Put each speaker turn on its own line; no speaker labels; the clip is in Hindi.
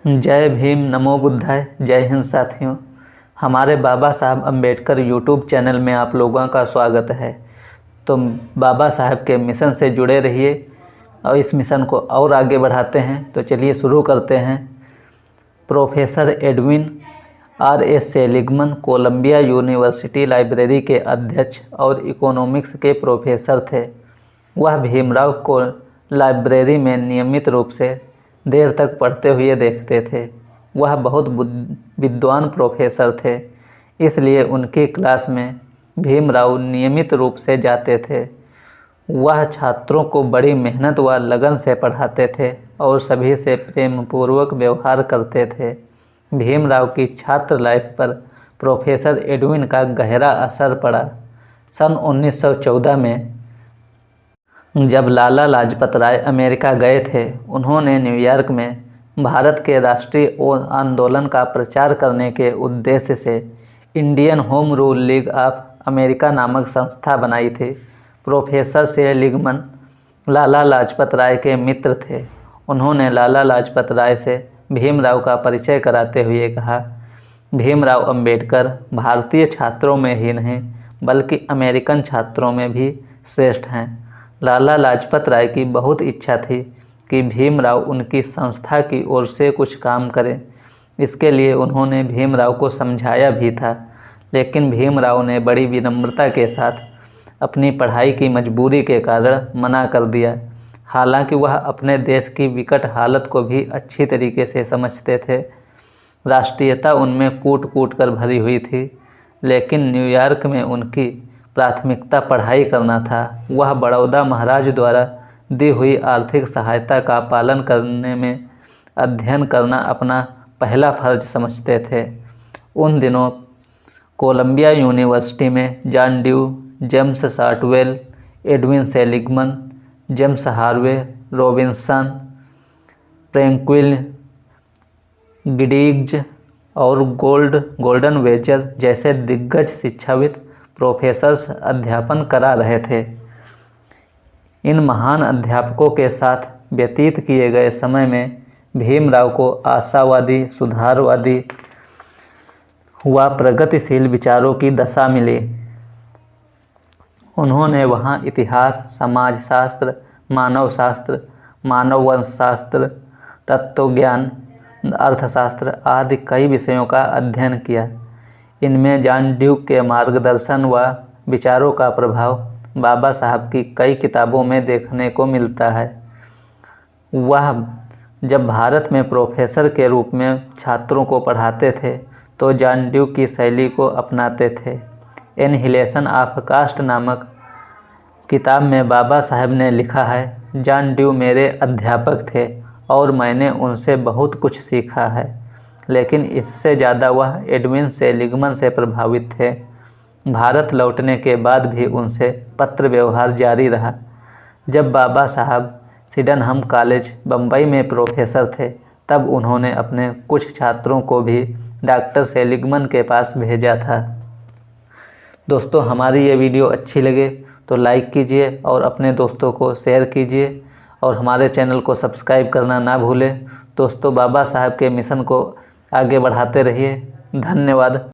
जय भीम, नमो बुद्धाय। जय हिंद साथियों, हमारे बाबा साहब अम्बेडकर यूट्यूब चैनल में आप लोगों का स्वागत है। तो बाबा साहब के मिशन से जुड़े रहिए और इस मिशन को और आगे बढ़ाते हैं। तो चलिए शुरू करते हैं। Professor Edwin R.S. Seligman Columbia University library के अध्यक्ष और इकोनॉमिक्स के प्रोफेसर थे। वह भीमराव को लाइब्रेरी में नियमित रूप से देर तक पढ़ते हुए देखते थे। वह बहुत विद्वान प्रोफेसर थे, इसलिए उनकी क्लास में भीमराव नियमित रूप से जाते थे। वह छात्रों को बड़ी मेहनत व लगन से पढ़ाते थे और सभी से प्रेमपूर्वक व्यवहार करते थे। भीमराव की छात्र लाइफ पर प्रोफेसर एडविन का गहरा असर पड़ा। सन 1914 में जब लाला लाजपत राय अमेरिका गए थे, उन्होंने न्यूयॉर्क में भारत के राष्ट्रीय आंदोलन का प्रचार करने के उद्देश्य से Indian home rule league of America नामक संस्था बनाई थी। प्रोफेसर सेलिगमन लाला लाजपत राय के मित्र थे। उन्होंने लाला लाजपत राय से भीमराव का परिचय कराते हुए कहा, भीमराव अंबेडकर भारतीय छात्रों में ही नहीं बल्कि अमेरिकन छात्रों में भी श्रेष्ठ हैं। लाला लाजपत राय की बहुत इच्छा थी कि भीमराव उनकी संस्था की ओर से कुछ काम करें। इसके लिए उन्होंने भीमराव को समझाया भी था, लेकिन भीमराव ने बड़ी विनम्रता के साथ अपनी पढ़ाई की मजबूरी के कारण मना कर दिया। हालांकि वह अपने देश की विकट हालत को भी अच्छी तरीके से समझते थे। राष्ट्रीयता उनमें कूट कूट कर भरी हुई थी, लेकिन न्यूयॉर्क में उनकी प्राथमिकता पढ़ाई करना था। वह बड़ौदा महाराज द्वारा दी हुई आर्थिक सहायता का पालन करने में अध्ययन करना अपना पहला फर्ज समझते थे। उन दिनों कोलंबिया यूनिवर्सिटी में John Dewey, James Shotwell, Edwin Seligman, James Harvey Robinson, Franklin Giddings और गोल्डन वेजर जैसे दिग्गज शिक्षाविद प्रोफेसर्स अध्यापन करा रहे थे। इन महान अध्यापकों के साथ व्यतीत किए गए समय में भीमराव को आशावादी, सुधारवादी व प्रगतिशील विचारों की दशा मिली। उन्होंने वहाँ इतिहास, समाजशास्त्र, मानवशास्त्र, मानववंशशास्त्र, तत्वज्ञान, अर्थशास्त्र आदि कई विषयों का अध्ययन किया। इनमें जॉन ड्यूक के मार्गदर्शन व विचारों का प्रभाव बाबा साहब की कई किताबों में देखने को मिलता है। वह जब भारत में प्रोफेसर के रूप में छात्रों को पढ़ाते थे तो जॉन ड्यूक की शैली को अपनाते थे। एनहिलेशन ऑफ कास्ट नामक किताब में बाबा साहब ने लिखा है, जॉन ड्यू मेरे अध्यापक थे और मैंने उनसे बहुत कुछ सीखा है, लेकिन इससे ज़्यादा वह एडविन सेलिगमन से प्रभावित थे। भारत लौटने के बाद भी उनसे पत्र व्यवहार जारी रहा। जब बाबा साहब सिडेनहम कॉलेज बम्बई में प्रोफेसर थे, तब उन्होंने अपने कुछ छात्रों को भी डॉक्टर सेलिगमन के पास भेजा था। दोस्तों, हमारी ये वीडियो अच्छी लगे तो लाइक कीजिए और अपने दोस्तों को शेयर कीजिए और हमारे चैनल को सब्सक्राइब करना ना भूलें। दोस्तों, बाबा साहब के मिशन को आगे बढ़ाते रहिए। धन्यवाद।